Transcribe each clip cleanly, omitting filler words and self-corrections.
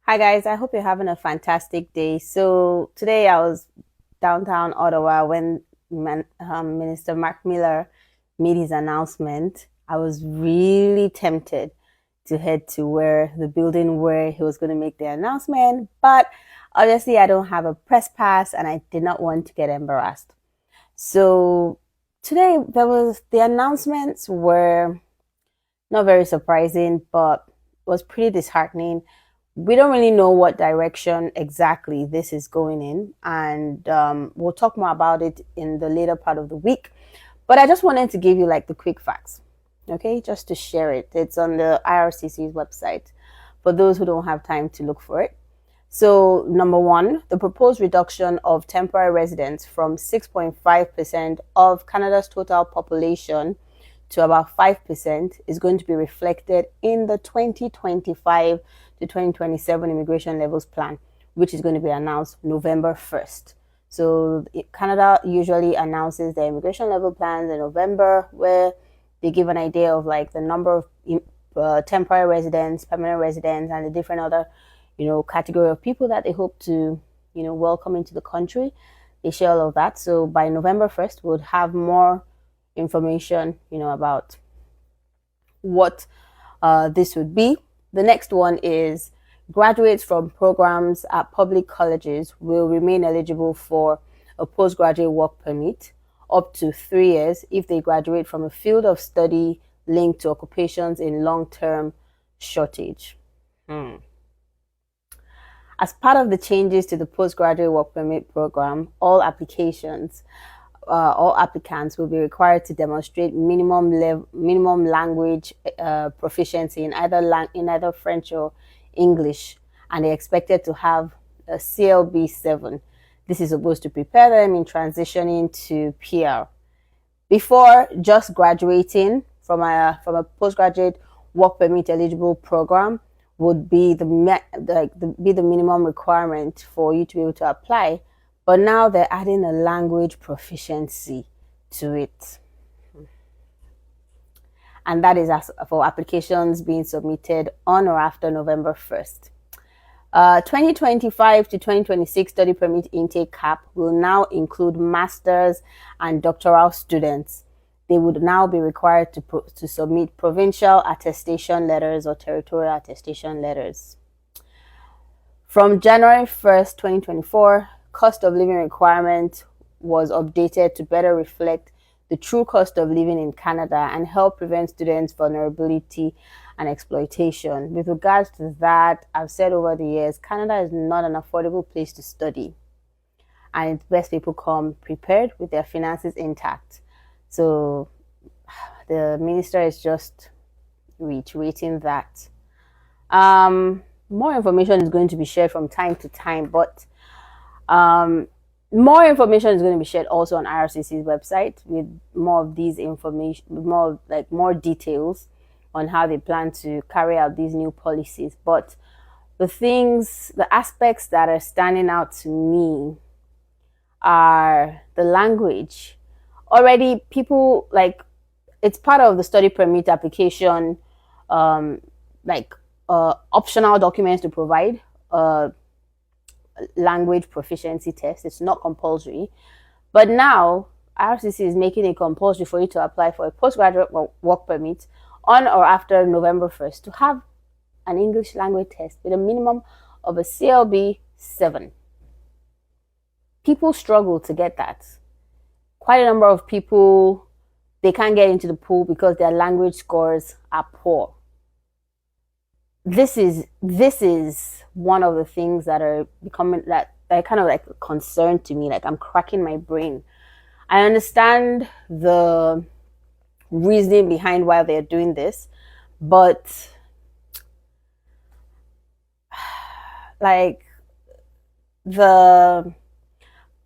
Hi guys, I hope you're having a fantastic day. So today I was downtown Ottawa when Minister Mark Miller made his announcement. I was really tempted to head to where the building where he was going to make the announcement, but obviously I don't have a press pass and I did not want to get embarrassed. So today the announcements were not very surprising, but was pretty disheartening. We don't really know what direction exactly this is going in, and we'll talk more about it in the later part of the week. But I just wanted to give you like the quick facts, okay, just to share it. It's on the IRCC's website for those who don't have time to look for it. So, number one, the proposed reduction of temporary residents from 6.5% of Canada's total population to about 5% is going to be reflected in the 2025 to 2027 immigration levels plan, which is going to be announced November 1st. So Canada usually announces their immigration level plans in November, where they give an idea of like the number of temporary residents, permanent residents, and the different other, category of people that they hope to, welcome into the country. They share all of that. So by November 1st, we'll have more information, about what this would be. The next one is graduates from programs at public colleges will remain eligible for a postgraduate work permit up to 3 years if they graduate from a field of study linked to occupations in long-term shortage. As part of the changes to the postgraduate work permit program, all applicants will be required to demonstrate minimum language proficiency in either French or English, and they're expected to have a CLB 7. This is supposed to prepare them in transitioning to PR. Before, just graduating from a postgraduate work permit eligible program would be the minimum requirement for you to be able to apply. But now they're adding a language proficiency to it. And that is for applications being submitted on or after November 1st. 2025 to 2026 study permit intake cap will now include master's and doctoral students. They would now be required to submit provincial attestation letters or territorial attestation letters. From January 1st, 2024, cost of living requirement was updated to better reflect the true cost of living in Canada and help prevent students' vulnerability and exploitation. With regards to that, I've said over the years, Canada is not an affordable place to study, and it's best people come prepared with their finances intact. So the minister is just reiterating that. More information is going to be shared from time to time, but more information is going to be shared also on IRCC's website with more of these information, more details on how they plan to carry out these new policies. But the aspects that are standing out to me are the language. Already people it's part of the study permit application, optional documents to provide language proficiency test. It's not compulsory, but now IRCC is making it compulsory for you to apply for a postgraduate work permit on or after November 1st to have an English language test with a minimum of a CLB 7. People struggle to get that. Quite a number of people, they can't get into the pool because their language scores are poor. This is one of the things that are becoming that kind of like a concern to me. Like, I'm cracking my brain. I understand the reasoning behind why they're doing this, but like the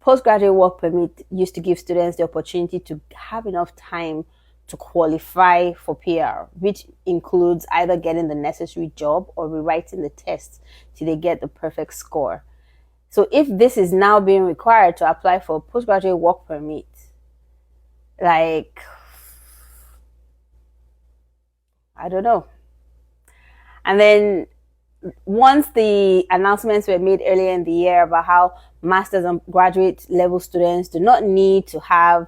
postgraduate work permit used to give students the opportunity to have enough time to qualify for PR, which includes either getting the necessary job or rewriting the test till they get the perfect score. So if this is now being required to apply for a postgraduate work permit, like, I don't know. And then once the announcements were made earlier in the year about how master's and graduate level students do not need to have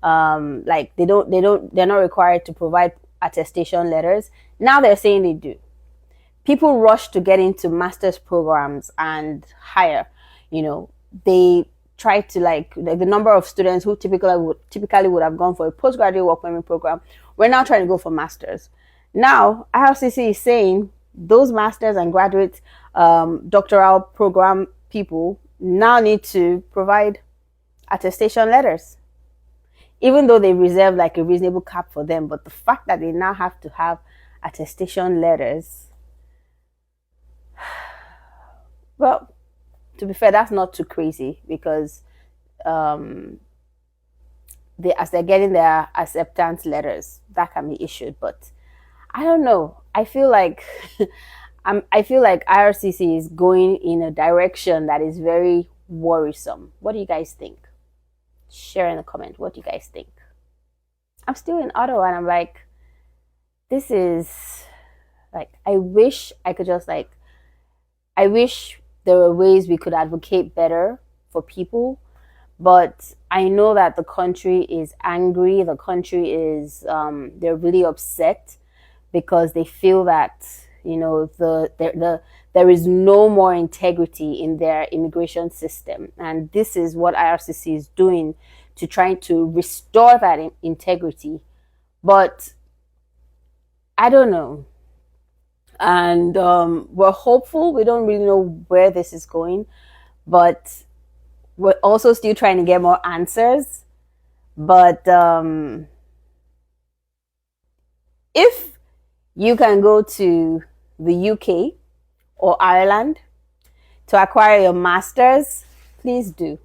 like they're not required to provide attestation letters. Now they're saying they do. People rush to get into master's programs and higher. You know, they try to like the number of students who typically would have gone for a postgraduate work permit program. We're now trying to go for masters. Now IRCC is saying those masters and graduate doctoral program people now need to provide attestation letters, even though they reserve like a reasonable cap for them. But the fact that they now have to have attestation letters, well, to be fair, that's not too crazy because as they're getting their acceptance letters, that can be issued. But I don't know. I feel like I feel like IRCC is going in a direction that is very worrisome. What do you guys think? Share in the comment. What do you guys think? I'm still in Ottawa and I'm like, this is like, I wish I could just like, I wish there were ways we could advocate better for people. But I know that the country is angry. The country is, they're really upset because they feel that, you know, there is no more integrity in their immigration system. And this is what IRCC is doing to try to restore that integrity. But I don't know. And we're hopeful. We don't really know where this is going. But we're also still trying to get more answers. But if you can go to the UK or Ireland to acquire your master's, please do.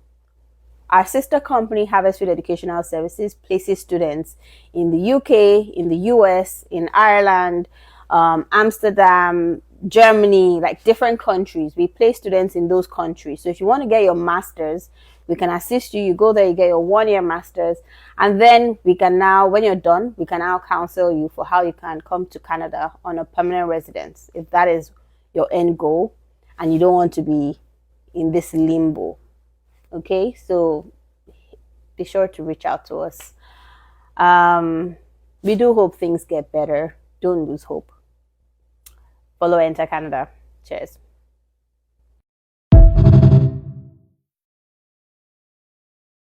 Our sister company, Harvestfield Educational Services, places students in the UK, in the US, in Ireland, Amsterdam, Germany, like different countries. We place students in those countries. So if you want to get your master's, we can assist you. You go there, you get your 1-year master's, and then we can now, when you're done, we can now counsel you for how you can come to Canada on a permanent residence, if that is your end goal and you don't want to be in this limbo. Okay, so be sure to reach out to us. We do hope things get better. Don't lose hope. Follow Enter Canada. Cheers.